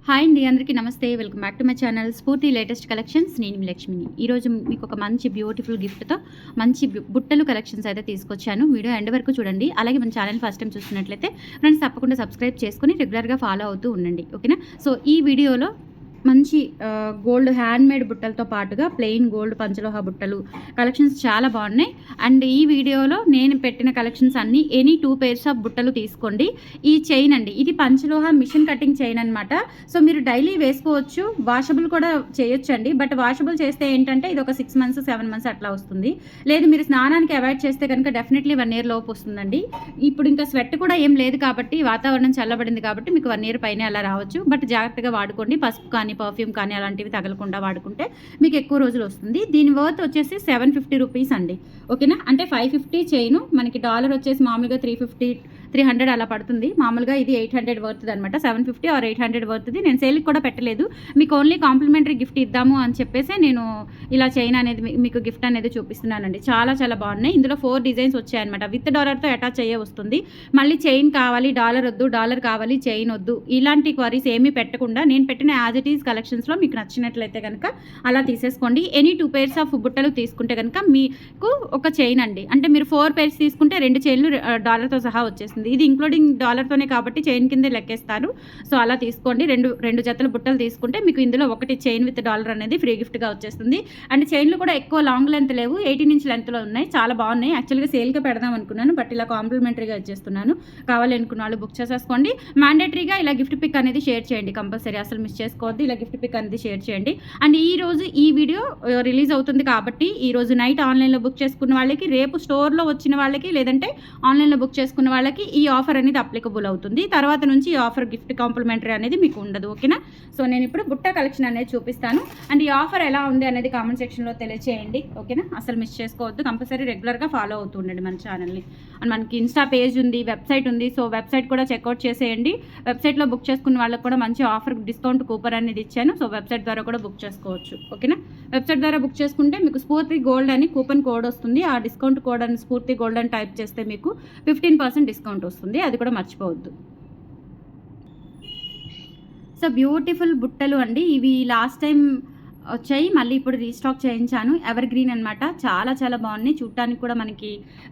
Hi అండి, అందరికీ నమస్తే. Welcome back to my channel స్ఫూర్తి లేటెస్ట్ కలెక్షన్స్. నేను మీ లక్ష్మిని. ఈరోజు మీకు ఒక మంచి బ్యూటిఫుల్ గిఫ్ట్తో మంచి బుట్టలు కలెక్షన్స్ అయితే తీసుకొచ్చాను. వీడియో ఎండ్ వరకు చూడండి. అలాగే మన ఛానల్ ఫస్ట్ టైం చూస్తున్నట్లయితే ఫ్రెండ్స్ తప్పకుండా సబ్స్క్రైబ్ చేసుకుని రెగ్యులర్గా ఫాలో అవుతూ ఉండండి, ఓకేనా. సో ఈ వీడియోలో మంచి గోల్డ్ హ్యాండ్మేడ్ బుట్టలతో పాటుగా ప్లెయిన్ గోల్డ్ పంచలోహ బుట్టలు కలెక్షన్స్ చాలా బాగున్నాయి. అండ్ ఈ వీడియోలో నేను పెట్టిన కలెక్షన్స్ అన్నీ ఎనీ 2 pairs ఆఫ్ బుట్టలు తీసుకోండి. ఈ చైన్ అండి, ఇది పంచలోహ మిషన్ కటింగ్ చైన్ అనమాట. సో మీరు డైలీ వేసుకోవచ్చు, వాషబుల్ కూడా చేయొచ్చు అండి. బట్ వాషబుల్ చేస్తే ఏంటంటే ఇది ఒక 6 months 7 months అట్లా వస్తుంది. లేదు మీరు స్నానానికి అవాయిడ్ చేస్తే కనుక డెఫినెట్లీ 1 year లోపు వస్తుందండి. ఇప్పుడు ఇంకా స్వెట్ కూడా ఏం లేదు కాబట్టి, వాతావరణం చల్లబడింది కాబట్టి మీకు 1 year పైన అలా రావచ్చు. బట్ జాగ్రత్తగా వాడుకోండి. పసుపు కానీ పర్ఫ్యూమ్ కానీ అలాంటివి తగలకుండా వాడుకుంటే మీకు ఎక్కువ రోజులు వస్తుంది. దీని వర్త్ వచ్చేసి 750 రూపీస్ అండి, ఓకేనా. అంటే 550 చైను, మనకి డాలర్ వచ్చేసి మామూలుగా 300 అలా పడుతుంది. మామూలుగా ఇది 800 వర్త్ది అనమాట. 750 ఆర్ 800 వర్త్ది. నేను సేల్కి కూడా పెట్టలేదు, మీకు ఓన్లీ కాంప్లిమెంటరీ గిఫ్ట్ ఇద్దాము అని చెప్పేసి నేను ఇలా చైన్ అనేది మీకు గిఫ్ట్ అనేది చూపిస్తున్నానండి. చాలా చాలా బాగున్నాయి. ఇందులో 4 డిజైన్స్ వచ్చాయన్నమాట. విత్ డాలర్తో అటాచ్ అయ్యే వస్తుంది. మళ్ళీ చైన్ కావాలి, డాలర్ వద్దు, డాలర్ కావాలి, చైన్ వద్దు, ఇలాంటి క్వరీస్ ఏమీ పెట్టకుండా నేను పెట్టిన యాజ్ ఇట్ ఈజ్ కలెక్షన్స్లో మీకు నచ్చినట్లయితే కనుక అలా తీసేసుకోండి. ఎనీ 2 pairs ఆఫ్ బుట్టలు తీసుకుంటే కనుక మీకు ఒక చైన్ అండి, అంటే మీరు 4 pairs తీసుకుంటే 2 చైన్లు డాలర్తో సహా వచ్చేస్తుంది. ఇది ఇంక్లూడింగ్ డాలర్తోనే కాబట్టి చైన్ కింద లెక్కేస్తారు. సో అలా తీసుకోండి. రెండు జతల బుట్టలు తీసుకుంటే మీకు ఇందులో ఒకటి చైన్ విత్ డాలర్ అనేది ఫ్రీ గిఫ్ట్గా వచ్చేస్తుంది. అండ్ చైన్లు కూడా ఎక్కువ లాంగ్ లెంత్ లేవు, 18 inch లెంత్లో ఉన్నాయి. చాలా బాగున్నాయి. యాక్చువల్గా సేల్గా పెడదాం అనుకున్నాను, బట్ ఇలా కాంప్లిమెంటరీగా ఇచ్చేస్తున్నాను. కావాలి అనుకున్న వాళ్ళు బుక్ చేసేసుకోండి. మ్యాండేటరీగా ఇలా గిఫ్ట్ పిక్ అనేది షేర్ చేయండి కంపల్సరీ, అసలు మిస్ చేసుకోవద్దు. ఇలా గిఫ్ట్ పిక్ అనేది షేర్ చేయండి. అండ్ ఈ రోజు ఈ వీడియో రిలీజ్ అవుతుంది కాబట్టి ఈ రోజు నైట్ ఆన్లైన్లో బుక్ చేసుకున్న వాళ్ళకి, రేపు స్టోర్లో వచ్చిన వాళ్ళకి, లేదంటే ఆన్లైన్లో బుక్ చేసుకున్న వాళ్ళకి ఈ ఆఫర్ అనేది అప్లికబుల్ అవుతుంది. తర్వాత నుంచి ఈ ఆఫర్ గిఫ్ట్ కాంప్లిమెంటరీ అనేది మీకు ఉండదు, ఓకేనా. సో నేను ఇప్పుడు బుట్ట కలెక్షన్ అనేది చూపిస్తాను. అండ్ ఈ ఆఫర్ ఎలా ఉంది అనేది కామెంట్ సెక్షన్లో తెలియచేయండి, ఓకేనా. అసలు మిస్ చేసుకోవద్దు. కంపల్సరీ రెగ్యులర్గా ఫాలో అవుతూ ఉండండి మన ఛానల్ని. అండ్ మనకి ఇన్స్టా పేజ్ ఉంది, వెబ్సైట్ ఉంది. సో వెబ్సైట్ కూడా చెక్అవుట్ చేసేయండి. వెబ్సైట్లో బుక్ చేసుకున్న వాళ్ళకి కూడా మంచి ఆఫర్ డిస్కౌంట్ కూపన్ అనేది ఇచ్చాను. సో వెబ్సైట్ ద్వారా కూడా బుక్ చేసుకోవచ్చు, ఓకేనా. వెబ్సైట్ ద్వారా బుక్ చేసుకుంటే మీకు స్ఫూర్తి గోల్డ్ అని కూపన్ కోడ్ వస్తుంది. ఆ డిస్కౌంట్ కోడ్ అని స్ఫూర్తి గోల్డ్ అని టైప్ చేస్తే మీకు 15% డిస్కౌంట్ వస్తుంది. అది కూడా మర్చిపోవద్దు. సో బ్యూటిఫుల్ బుట్టలు అండి ఇవి. లాస్ట్ టైం వచ్చాయి, మళ్ళీ ఇప్పుడు రీస్టాక్ చేయించాను. ఎవర్ గ్రీన్ అనమాట. చాలా చాలా బాగున్నాయి. చూడటానికి కూడా మనకి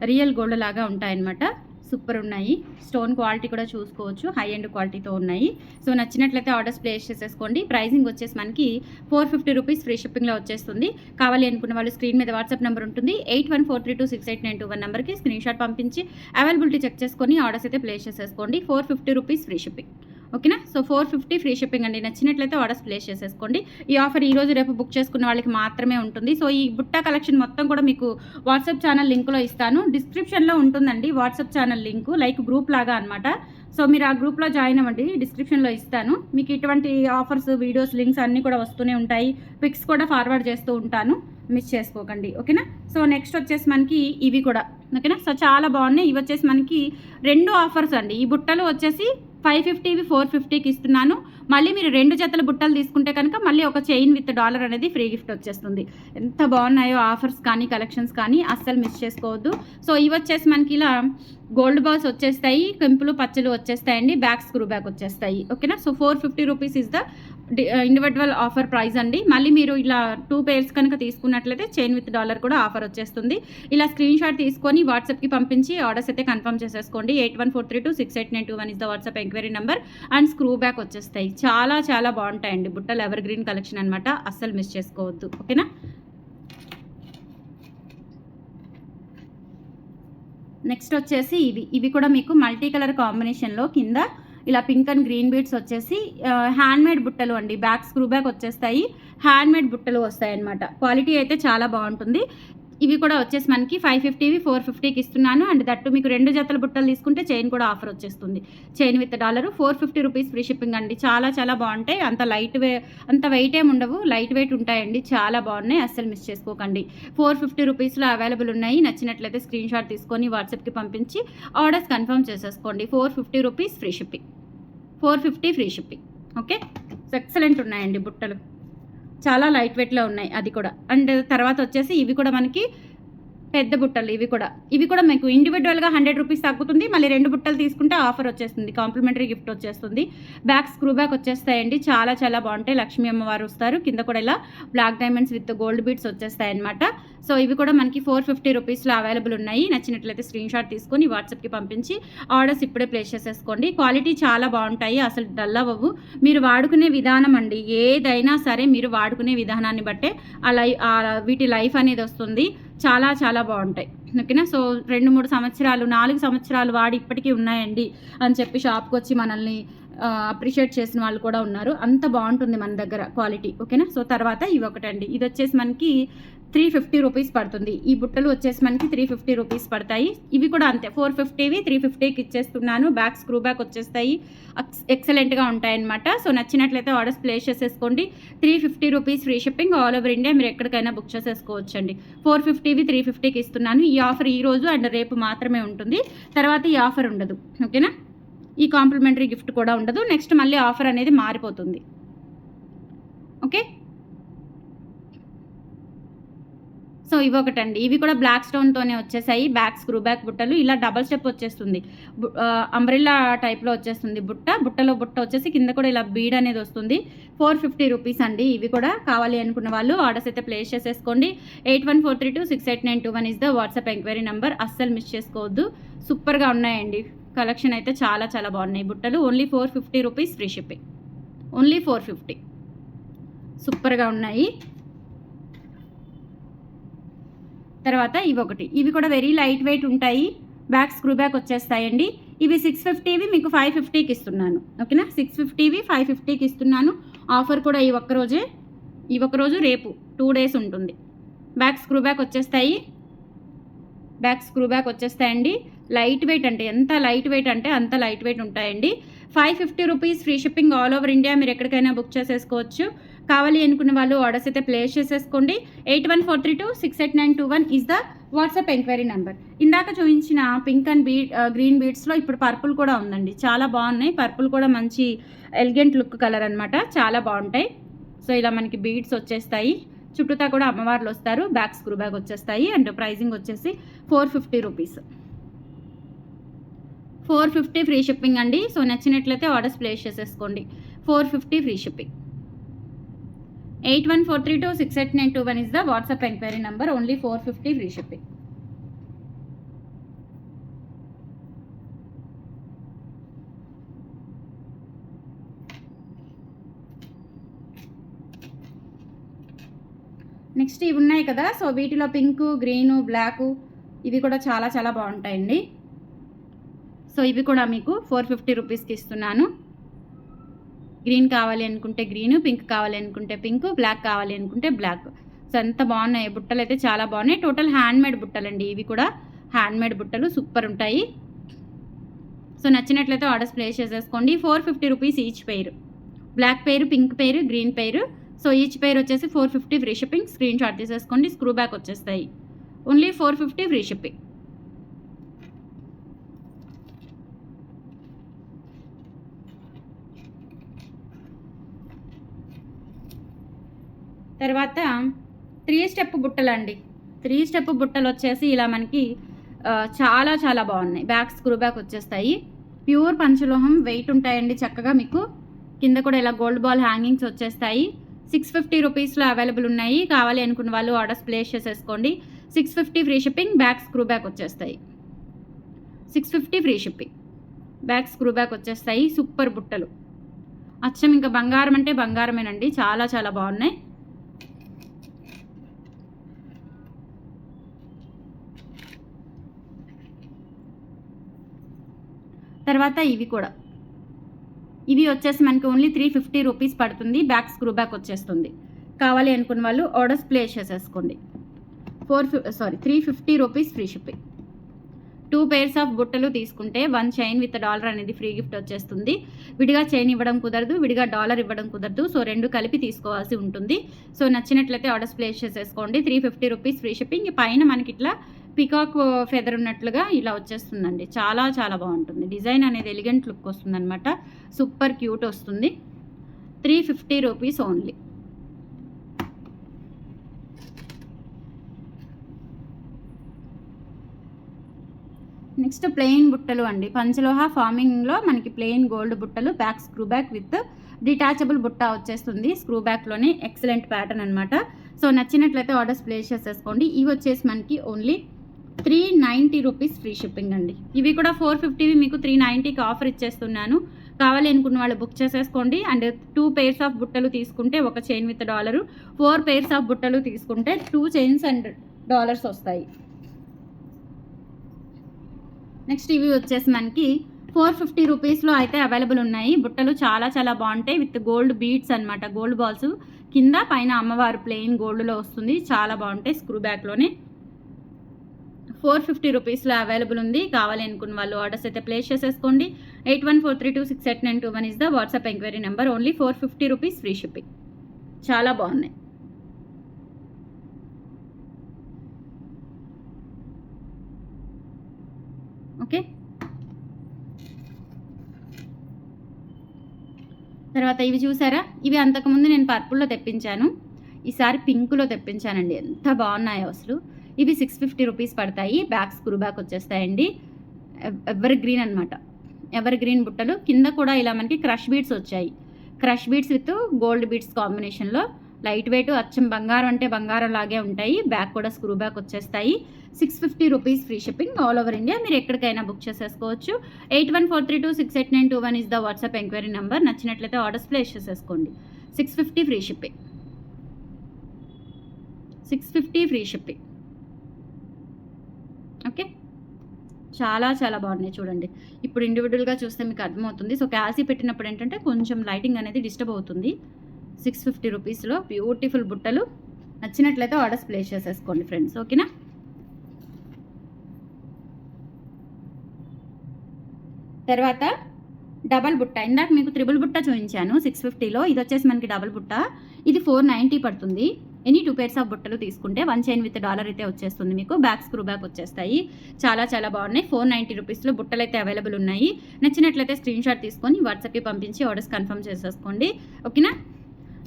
రియల్ గోల్డ్ లాగా ఉంటాయన్నమాట. సూపర్ ఉన్నాయి. స్టోన్ క్వాలిటీ కూడా చూసుకోవచ్చు, హై ఎండ్ క్వాలిటీతో ఉన్నాయి. సో నచ్చినట్లయితే ఆర్డర్స్ ప్లేస్ చేసేసుకోండి. ప్రైజింగ్ వచ్చేసి మనకి 450 రూపీస్ ఫ్రీ షిప్పింగ్లో వచ్చేస్తుంది. కావాలి అనుకున్న వాళ్ళు స్క్రీన్ మీద వాట్సాప్ నెంబర్ ఉంటుంది. 8143268921 నెంబర్కి స్క్రీన్ షాట్ పంపించి అవైలబిలిటీ చెక్ చేసుకొని ఆర్డర్స్ అయితే ప్లేస్ చేసేసుకోండి. 450 రూపీస్ ఫ్రీ షిప్పింగ్, ఓకేనా. సో 450 ఫ్రీ షిప్పింగ్ అండి. నచ్చినట్లయితే ఆర్డర్స్ ప్లేస్ చేసేసుకోండి. ఈ ఆఫర్ ఈ రోజు రేపు బుక్ చేసుకున్న వాళ్ళకి మాత్రమే ఉంటుంది. సో ఈ బుట్ట కలెక్షన్ మొత్తం కూడా మీకు వాట్సాప్ ఛానల్ లింక్లో ఇస్తాను. డిస్క్రిప్షన్లో ఉంటుందండి WhatsApp channel link, like group లాగా అనమాట. సో మీరు ఆ గ్రూప్లో జాయిన్ అవ్వండి, డిస్క్రిప్షన్లో ఇస్తాను. మీకు ఇటువంటి ఆఫర్స్, వీడియోస్, లింక్స్ అన్నీ కూడా వస్తూనే ఉంటాయి. పిక్స్ కూడా ఫార్వర్డ్ చేస్తూ ఉంటాను, మిస్ చేసుకోకండి, ఓకేనా. సో నెక్స్ట్ వచ్చేసి మనకి ఇవి కూడా, ఓకేనా. సో చాలా బాగున్నాయి. ఇవి వచ్చేసి మనకి 2 ఆఫర్స్ అండి. ఈ బుట్టలు వచ్చేసి 550వి 450కి ఇస్తున్నాను. మళ్ళీ మీరు 2 జతల బుట్టలు తీసుకుంటే కనుక మళ్ళీ ఒక చైన్ విత్ డాలర్ అనేది ఫ్రీ గిఫ్ట్ వచ్చేస్తుంది. ఎంత బాగున్నాయో ఆఫర్స్ కానీ కలెక్షన్స్ కానీ, అస్సలు మిస్ చేసుకోవద్దు. సో ఇవి వచ్చేసి మనకి ఇలా గోల్డ్ బాల్స్ వచ్చేస్తాయి, కెంపులు పచ్చలు వచ్చేస్తాయండి, బ్యాక్ స్క్రూ బ్యాక్ వచ్చేస్తాయి, ఓకేనా. So 450 rupees is the individual offer price అండి. మళ్ళీ మీరు ఇలా 2 pairs కనుక తీసుకున్నట్లయితే చైన్ విత్ డాలర్ కూడా ఆఫర్ వచ్చేస్తుంది. ఇలా స్క్రీన్ షాట్ తీసుకొని వాట్సాప్కి పంపించి ఆర్డర్స్ అయితే కన్ఫర్మ్ చేసేసుకోండి. 8143268921 is the WhatsApp enquiry number. And screw back వచ్చేస్తాయి. చాలా చాలా బాగుంటాయండి బుట్టలు. ఎవర్ గ్రీన్ కలెక్షన్ అనమాట, అస్సలు మిస్ చేసుకోవద్దు, ఓకేనా. నెక్స్ట్ వచ్చేసి ఇవి కూడా మీకు మల్టీ కలర్ కాంబినేషన్లో కింద ఇలా పింక్ అండ్ గ్రీన్ బీడ్స్ వచ్చేసి హ్యాండ్మేడ్ బుట్టలు అండి. బ్యాక్ స్క్రూ బ్యాక్ వచ్చేస్తాయి, హ్యాండ్మేడ్ బుట్టలు వస్తాయి అన్నమాట. క్వాలిటీ అయితే చాలా బాగుంటుంది. ఇవి కూడా వచ్చేసి మనకి 550వి 450కి ఇస్తున్నాను. అండ్ దట్టు మీకు 2 జతల బుట్టలు తీసుకుంటే చైన్ కూడా ఆఫర్ వచ్చేస్తుంది. Chain with dollar 450 rupees free shipping అండి. చాలా చాలా బాగుంటాయి. అంత వెయిట్ ఏమి ఉండవు, లైట్ వెయిట్ ఉంటాయండి. చాలా బాగున్నాయి, అస్సలు మిస్ చేసుకోకండి. 450 రూపీస్లో అవైలబుల్ ఉన్నాయి. నచ్చినట్లయితే స్క్రీన్ షాట్ తీసుకొని వాట్సాప్కి పంపించి ఆర్డర్స్ కన్ఫర్మ్ చేసేసుకోండి. 450 rupees free shipping, 450 free shipping, okay. Excellent ఉన్నాయండి బుట్టలు, చాలా లైట్ వెయిట్లో ఉన్నాయి అది కూడా. అండ్ తర్వాత వచ్చేసి ఇవి కూడా మనకి పెద్ద బుట్టలు ఇవి కూడా మీకు ఇండివిజువల్గా 100 రూపీస్ తగ్గుతుంది. మళ్ళీ 2 బుట్టలు తీసుకుంటే ఆఫర్ వచ్చేస్తుంది, కాంప్లిమెంటరీ గిఫ్ట్ వచ్చేస్తుంది. బ్యాక్ స్క్రూ బ్యాక్ వచ్చేస్తాయండి, చాలా చాలా బాగుంటాయి. లక్ష్మీ అమ్మవారు వస్తారు, కింద కూడా ఇలా black diamonds with gold beads వచ్చేస్తాయి అనమాట. సో ఇవి కూడా మనకి 450 రూపీస్లో అవైలబుల్ ఉన్నాయి. నచ్చినట్లయితే స్క్రీన్ షాట్ తీసుకొని వాట్సాప్కి పంపించి ఆర్డర్స్ ఇప్పుడే ప్లేస్ చేసేసుకోండి. క్వాలిటీ చాలా బాగుంటాయి, అసలు డల్ అవ్వవు. మీరు వాడుకునే విధానం అండి, ఏదైనా సరే మీరు వాడుకునే విధానాన్ని బట్టే వీటి లైఫ్ అనేది వస్తుంది. చాలా చాలా బాగుంటాయి, ఓకేనా. సో 2-3 సంవత్సరాలు 4 సంవత్సరాలు వాడి ఇప్పటికీ ఉన్నాయండి అని చెప్పి షాప్కి వచ్చి మనల్ని అప్రిషియేట్ చేసిన వాళ్ళు కూడా ఉన్నారు. అంత బాగుంటుంది మన దగ్గర క్వాలిటీ, ఓకేనా. సో తర్వాత ఇవి ఒకటండి, ఇది వచ్చేసి మనకి 350 రూపీస్ పడుతుంది. ఈ బుట్టలు వచ్చేసి మనకి 350 రూపీస్ పడతాయి. ఇవి కూడా అంతే, 450వి 350కి ఇచ్చేస్తున్నాను. బ్యాక్ స్క్రూ బ్యాక్ వచ్చేస్తాయి, ఎక్సలెంట్గా ఉంటాయన్నమాట. సో నచ్చినట్లయితే ఆర్డర్స్ ప్లేస్ చేసేసుకోండి. 350 rupees free shipping all over India, మీరు ఎక్కడికైనా బుక్ చేసేసుకోవచ్చండి. 450వి 350కి ఇస్తున్నాను. ఈ ఆఫర్ ఈ రోజు అండ్ రేపు మాత్రమే ఉంటుంది, తర్వాత ఈ ఆఫర్ ఉండదు, ఓకేనా. ఈ కాంప్లిమెంటరీ గిఫ్ట్ కూడా ఉండదు. నెక్స్ట్ మళ్ళీ ఆఫర్ అనేది మారిపోతుంది, ఓకే. సో ఇవి ఒకటండి, ఇవి కూడా బ్లాక్ స్టోన్తోనే వచ్చేసాయి. బ్యాక్ స్క్రూ బ్యాక్ బుట్టలు, ఇలా డబల్ స్టెప్ వచ్చేస్తుంది, అంబ్రెల్లా టైప్లో వచ్చేస్తుంది. బుట్టలో బుట్ట వచ్చేసి కింద కూడా ఇలా బీడ్ అనేది వస్తుంది. 450 రూపీస్ అండి. ఇవి కూడా కావాలి అనుకున్న వాళ్ళు ఆర్డర్స్ అయితే ప్లేస్ చేసేసుకోండి. 8143268921 is the WhatsApp enquiry number, అస్సలు మిస్ చేసుకోవద్దు. సూపర్గా ఉన్నాయండి, కలెక్షన్ అయితే చాలా చాలా బాగున్నాయి. బుట్టలు only 450 rupees free shipping, only 450, సూపర్గా ఉన్నాయి. తర్వాత ఇవి కూడా వెరీ లైట్ వెయిట్ ఉంటాయి, బ్యాక్ స్క్రూ బ్యాక్ వచ్చేస్తాయండి. ఇవి 650వి మీకు 550కి ఇస్తున్నాను, ఓకేనా. 650వి 550కి ఇస్తున్నాను. ఆఫర్ కూడా ఈ ఒక్కరోజు రేపు 2 డేస్ ఉంటుంది. బ్యాక్ స్క్రూ బ్యాక్ వచ్చేస్తాయండి. లైట్ వెయిట్ అంటే ఎంత లైట్ వెయిట్ అంటే అంత లైట్ వెయిట్ ఉంటాయండి. 550 rupees free shipping all over India, మీరు ఎక్కడికైనా బుక్ చేసేసుకోవచ్చు. కావాలి అనుకున్న వాళ్ళు ఆర్డర్స్ అయితే ప్లేస్ చేసేసుకోండి. 8143268921 is the WhatsApp enquiry number. ఇందాక చూపించిన పింక్ అండ్ గ్రీన్ బీడ్స్లో ఇప్పుడు పర్పుల్ కూడా ఉందండి, చాలా బాగున్నాయి. పర్పుల్ కూడా మంచి ఎలిగెంట్ లుక్ కలర్ అనమాట, చాలా బాగుంటాయి. సో ఇలా మనకి బీడ్స్ వచ్చేస్తాయి, చుట్టూతా కూడా అమ్మవార్లు వస్తారు. బ్యాక్ స్క్రూ బ్యాగ్ వచ్చేస్తాయి అండ్ ప్రైజింగ్ వచ్చేసి 450 రూపీస్, 450 ఫ్రీ షిప్పింగ్ అండి. సో నచ్చినట్లయితే ఆర్డర్స్ ప్లేస్ చేసేసుకోండి. 450 free shipping. 8143268921 is the WhatsApp enquiry number, only 450 free shipping. Next ఇవి ఉన్నాయి కదా, సో వీటిలో పింక్, గ్రీను, బ్లాకు ఇవి కూడా చాలా చాలా బాగుంటాయండి. సో ఇవి కూడా మీకు 450 రూపీస్కి ఇస్తున్నాను. గ్రీన్ కావాలి అనుకుంటే గ్రీను, పింక్ కావాలి అనుకుంటే పింక్, బ్లాక్ కావాలి అనుకుంటే బ్లాక్. సో ఎంత బాగున్నాయి బుట్టలు, అయితే చాలా బాగున్నాయి. టోటల్ హ్యాండ్మేడ్ బుట్టలండి, ఇవి కూడా హ్యాండ్మేడ్ బుట్టలు సూపర్ ఉంటాయి. సో నచ్చినట్లయితే ఆర్డర్స్ ప్లేస్ చేసేసుకోండి. 450 rupees each pair, black pair, pink pair, green pair. So each pair వచ్చేసి 450 ఫ్రీ షిప్పింగ్. స్క్రీన్ షాట్ తీసేసుకోండి. స్క్రూ బ్యాక్ వచ్చేస్తాయి, ఓన్లీ 450 ఫ్రీ షిప్పింగ్. తర్వాత 3 స్టెప్ బుట్టలు అండి. 3 స్టెప్ బుట్టలు వచ్చేసి ఇలా మనకి చాలా చాలా బాగున్నాయి. బ్యాక్ స్క్రూ బ్యాక్ వచ్చేస్తాయి, ప్యూర్ పంచలోహం వెయిట్ ఉంటాయండి చక్కగా. మీకు కింద కూడా ఇలా గోల్డ్ బాల్ హ్యాంగింగ్స్ వచ్చేస్తాయి. 650 రూపీస్లో అవైలబుల్ ఉన్నాయి. కావాలి అనుకున్న వాళ్ళు ఆర్డర్స్ ప్లేస్ చేసేసుకోండి. 650 free shipping. Back screw back వచ్చేస్తాయి, 650 free shipping. Back screw back వచ్చేస్తాయి. సూపర్ బుట్టలు, అచ్చం ఇంకా బంగారం అంటే బంగారమేనండి, చాలా చాలా బాగున్నాయి. తర్వాత ఇవి వచ్చేసి మనకి ఓన్లీ 350 రూపీస్ పడుతుంది. బ్యాక్ స్క్రూ బ్యాక్ వచ్చేస్తుంది. కావాలి అనుకున్న వాళ్ళు ఆర్డర్స్ ప్లేస్ చేసేసుకోండి. 350 rupees free shipping. 2 pairs of బుట్టలు తీసుకుంటే 1 చైన్ విత్ డాలర్ అనేది ఫ్రీ గిఫ్ట్ వచ్చేస్తుంది. విడిగా చైన్ ఇవ్వడం కుదరదు, విడిగా డాలర్ ఇవ్వడం కుదరదు. సో 2 కలిపి తీసుకోవాల్సి ఉంటుంది. సో నచ్చినట్లయితే ఆర్డర్స్ ప్లేస్ చేసేసుకోండి. 350 రూపీస్ ఫ్రీ షిప్పింగ్. పైన మనకి ఇట్లా పికాక్ ఫెదర్ ఉన్నట్లుగా ఇలా వచ్చేస్తుందండి, చాలా చాలా బాగుంటుంది. డిజైన్ అనేది ఎలిగెంట్ లుక్ వస్తుంది అనమాట, సూపర్ క్యూట్ వస్తుంది. 350 రూపీస్ ఓన్లీ. నెక్స్ట్ ప్లెయిన్ బుట్టలు అండి. పంచలోహ ఫార్మింగ్లో మనకి ప్లెయిన్ గోల్డ్ బుట్టలు, back screw back with detachable బుట్ట వచ్చేస్తుంది. స్క్రూ బ్యాక్లోనే ఎక్సలెంట్ ప్యాటర్న్ అనమాట. సో నచ్చినట్లయితే ఆర్డర్స్ ప్లేస్ చేసేసుకోండి. ఇవి వచ్చేసి మనకి ఓన్లీ 390 రూపీస్ ఫ్రీ షిప్పింగ్ అండి. ఇవి కూడా 450వి మీకు 390కి ఆఫర్ ఇచ్చేస్తున్నాను. కావాలి అనుకున్న వాళ్ళు బుక్ చేసేసుకోండి. అండ్ 2 pairs ఆఫ్ బుట్టలు తీసుకుంటే ఒక చైన్ విత్ $1, 4 pairs ఆఫ్ బుట్టలు తీసుకుంటే 2 chains అండ్ $1 వస్తాయి. నెక్స్ట్ ఇవి వచ్చేసి మనకి 450 రూపీస్లో అయితే అవైలబుల్ ఉన్నాయి. బుట్టలు చాలా చాలా బాగుంటాయి విత్ గోల్డ్ బీడ్స్ అనమాట. గోల్డ్ బాల్స్ కింద పైన అమ్మవారు ప్లెయిన్ గోల్డ్లో వస్తుంది. చాలా బాగుంటాయి. స్క్రూ బ్యాక్లోనే 450 రూపీస్లో అవైలబుల్ ఉంది. కావాలి అనుకున్న వాళ్ళు ఆర్డర్స్ అయితే ప్లేస్ చేసేసుకోండి. 8143268921 is the WhatsApp enquiry number. Only 450 rupees free shipping. చాలా బాగున్నాయి. ఓకే, తర్వాత ఇవి చూసారా, ఇవి అంతకుముందు నేను పర్పుల్లో తెప్పించాను, ఈసారి పింక్లో తెప్పించానండి. ఎంత బాగున్నాయో అసలు. ఇవి 650 రూపీస్ పడతాయి. బ్యాక్ స్క్రూ బ్యాక్ వచ్చేస్తాయండి. ఎవర్ గ్రీన్ అనమాట. ఎవర్ గ్రీన్ బుట్టలు కింద కూడా ఇలా మనకి క్రష్ బీడ్స్ వచ్చాయి. Crush beads with gold beads కాంబినేషన్లో లైట్ వెయిట్, అచ్చం బంగారం అంటే బంగారం లాగే ఉంటాయి. బ్యాక్ కూడా స్క్రూ బ్యాక్ వచ్చేస్తాయి. 650 rupees free shipping all over India. మీరు ఎక్కడికైనా బుక్ చేసేసుకోవచ్చు. 8143268921 is the WhatsApp enquiry number. నచ్చినట్లయితే ఆర్డర్స్ ప్లేస్ చేసేసుకోండి. 650 free shipping. 650 free shipping. Okay, చాలా చాలా బాగున్నాయి చూడండి. ఇప్పుడు ఇండివిజువల్గా చూస్తే మీకు అర్థమవుతుంది. సో క్యాల్సీ పెట్టినప్పుడు ఏంటంటే కొంచెం లైటింగ్ అనేది డిస్టర్బ్ అవుతుంది. 650 రూపీస్లో బ్యూటిఫుల్ బుట్టలు. నచ్చినట్లయితే ఆర్డర్స్ ప్లేస్ చేసేసుకోండి ఫ్రెండ్స్. ఓకేనా, తర్వాత డబల్ బుట్ట. ఇందాక మీకు త్రిబుల్ బుట్ట చూపించాను 650లో. ఇది వచ్చేసి మనకి డబల్ బుట్ట. ఇది 490 పడుతుంది. ఎనీ 2 pairs ఆఫ్ బుట్టలు తీసుకుంటే 1 chain విత్ $1 అయితే వచ్చేస్తుంది మీకు. బ్యాక్ స్క్రూ బ్యాక్ వచ్చేస్తాయి. చాలా చాలా బాగున్నాయి. 490 రూపీస్లో బుట్టలు అయితే అవైలబుల్ ఉన్నాయి. నచ్చినట్లయితే స్క్రీన్ షాట్ తీసుకొని వాట్సాప్కి పంపించి ఆర్డర్స్ కన్ఫర్మ్ చేసేసుకోండి. ఓకేనా,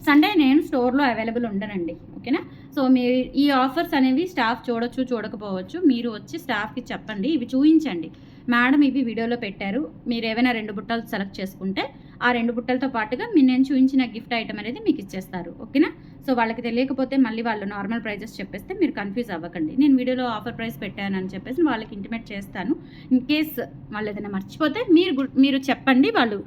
సండే నేను స్టోర్లో అవైలబుల్ ఉండనండి. ఓకేనా, సో మీరు ఈ ఆఫర్స్ అనేవి స్టాఫ్ చూడొచ్చు చూడకపోవచ్చు. మీరు వచ్చి స్టాఫ్కి చెప్పండి, ఇవి చూపించండి, మేడం ఇవి వీడియోలో పెట్టారు, మీరు ఏవైనా 2 బుట్టలు సెలెక్ట్ చేసుకుంటే ఆ 2 బుట్టలతో పాటుగా నేను చూపించిన గిఫ్ట్ ఐటమ్ అనేది మీకు ఇచ్చేస్తారు. ఓకేనా, సో వాళ్ళకి తెలియకపోతే మళ్ళీ వాళ్ళు నార్మల్ ప్రైజెస్ చెప్పేస్తే మీరు కన్ఫ్యూజ్ అవ్వకండి. నేను వీడియోలో ఆఫర్ ప్రైస్ పెట్టానని చెప్పేసి వాళ్ళకి ఇంటిమేట్ చేస్తాను. ఇన్ కేస్ వాళ్ళు ఏదైనా మర్చిపోతే మీరు చెప్పండి, వాళ్ళు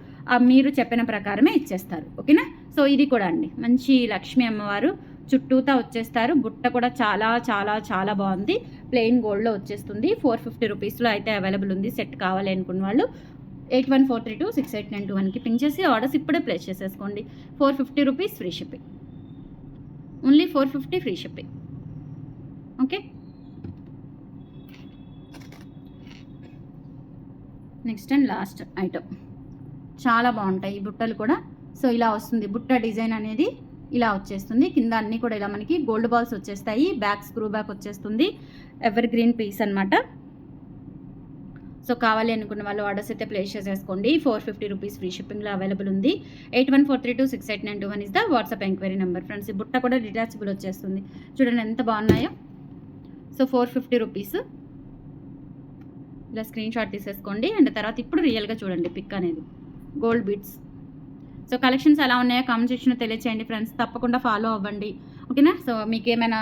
మీరు చెప్పిన ప్రకారమే ఇచ్చేస్తారు. ఓకేనా, సో ఇది కూడా అండి మంచి లక్ష్మీ అమ్మవారు చుట్టూతా వచ్చేస్తారు. బుట్ట కూడా చాలా చాలా చాలా బాగుంది. ప్లెయిన్ గోల్డ్లో వచ్చేస్తుంది. 450 రూపీస్లో అయితే అవైలబుల్ ఉంది. సెట్ కావాలి అనుకున్న వాళ్ళు 8143268921కి పింక్ చేసి ఆర్డర్స్ ఇప్పుడే ప్లేస్ చేసేసుకోండి. 450 rupees free shipping. Only 450 free shipping. Okay, next and last item. చాలా బాగుంటాయి ఈ బుట్టలు కూడా. సో ఇలా వస్తుంది బుట్ట డిజైన్ అనేది. ఇలా వచ్చేస్తుంది. కింద అన్నీ కూడా ఇలా మనకి గోల్డ్ బాల్స్ వచ్చేస్తాయి. బ్యాక్ స్క్రూ బ్యాక్ వచ్చేస్తుంది. ఎవర్ గ్రీన్ పీస్ అనమాట. సో కావాలి అనుకున్న వాళ్ళు ఆర్డర్స్ అయితే ప్లేస్ చేసేసుకోండి. 450 రూపీస్ ఫ్రీ షిప్పింగ్లో అవైలబుల్ ఉంది. 8143268921 is the WhatsApp enquiry number friends. ఈ బుట్ట కూడా డిటాచబుల్ వచ్చేస్తుంది. చూడండి ఎంత బాగున్నాయో. So 450 rupees. ఇలా స్క్రీన్ షాట్ తీసేసుకోండి. అండ్ తర్వాత ఇప్పుడు రియల్గా చూడండి పిక్ అనేది గోల్డ్ బీడ్స్. సో కలెక్షన్స్ ఎలా ఉన్నాయో కామెంట్ సెక్షన్లో తెలియచేయండి ఫ్రెండ్స్. తప్పకుండా ఫాలో అవ్వండి. ఓకేనా, సో మీకు ఏమైనా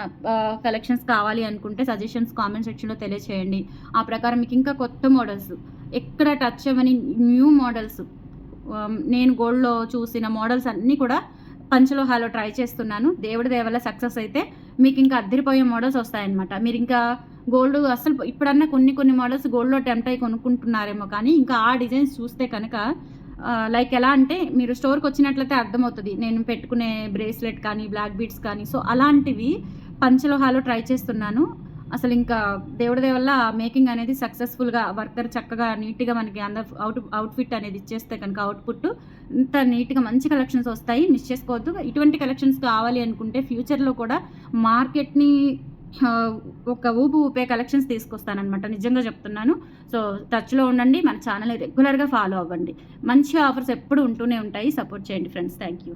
కలెక్షన్స్ కావాలి అనుకుంటే సజెషన్స్ కామెంట్ సెక్షన్లో తెలియచేయండి. ఆ ప్రకారం మీకు ఇంకా కొత్త మోడల్స్ ఎక్కడ టచ్ అవ్వని న్యూ మోడల్స్, నేను గోల్డ్లో చూసిన మోడల్స్ అన్నీ కూడా పంచలోహాలో ట్రై చేస్తున్నాను. దేవుడి దేవల్ల సక్సెస్ అయితే మీకు ఇంకా అద్దరిపోయే మోడల్స్ వస్తాయన్నమాట. మీరు ఇంకా గోల్డ్ అసలు ఇప్పుడన్నా కొన్ని మోడల్స్ గోల్డ్లో టెంప్ట్ అయ్యి కొనుక్కుంటున్నారేమో, కానీ ఇంకా ఆ డిజైన్స్ చూస్తే కనుక లైక్ ఎలా అంటే మీరు స్టోర్కి వచ్చినట్లయితే అర్థమవుతుంది. నేను పెట్టుకునే బ్రేస్లెట్ కానీ బ్లాక్ బీడ్స్ కానీ, సో అలాంటివి పంచలోహాలో ట్రై చేస్తున్నాను. అసలు ఇంకా దేవుడి దేవల్ల మేకింగ్ అనేది సక్సెస్ఫుల్గా వర్కర్ చక్కగా నీట్గా మనకి అవుట్ఫిట్ అనేది ఇచ్చేస్తే కనుక అవుట్పుట్ ఇంత నీట్గా మంచి కలెక్షన్స్ వస్తాయి. మిస్ చేసుకోవద్దు. ఇటువంటి కలెక్షన్స్ కావాలి అనుకుంటే ఫ్యూచర్లో కూడా మార్కెట్ని ఒక ఊపే కలెక్షన్స్ తీసుకొస్తానమాట. నిజంగా చెప్తున్నాను. సో టచ్లో ఉండండి. మన ఛానల్ రెగ్యులర్గా ఫాలో అవ్వండి. మంచి ఆఫర్స్ ఎప్పుడు ఉంటూనే ఉంటాయి. సపోర్ట్ చేయండి ఫ్రెండ్స్. Thank you.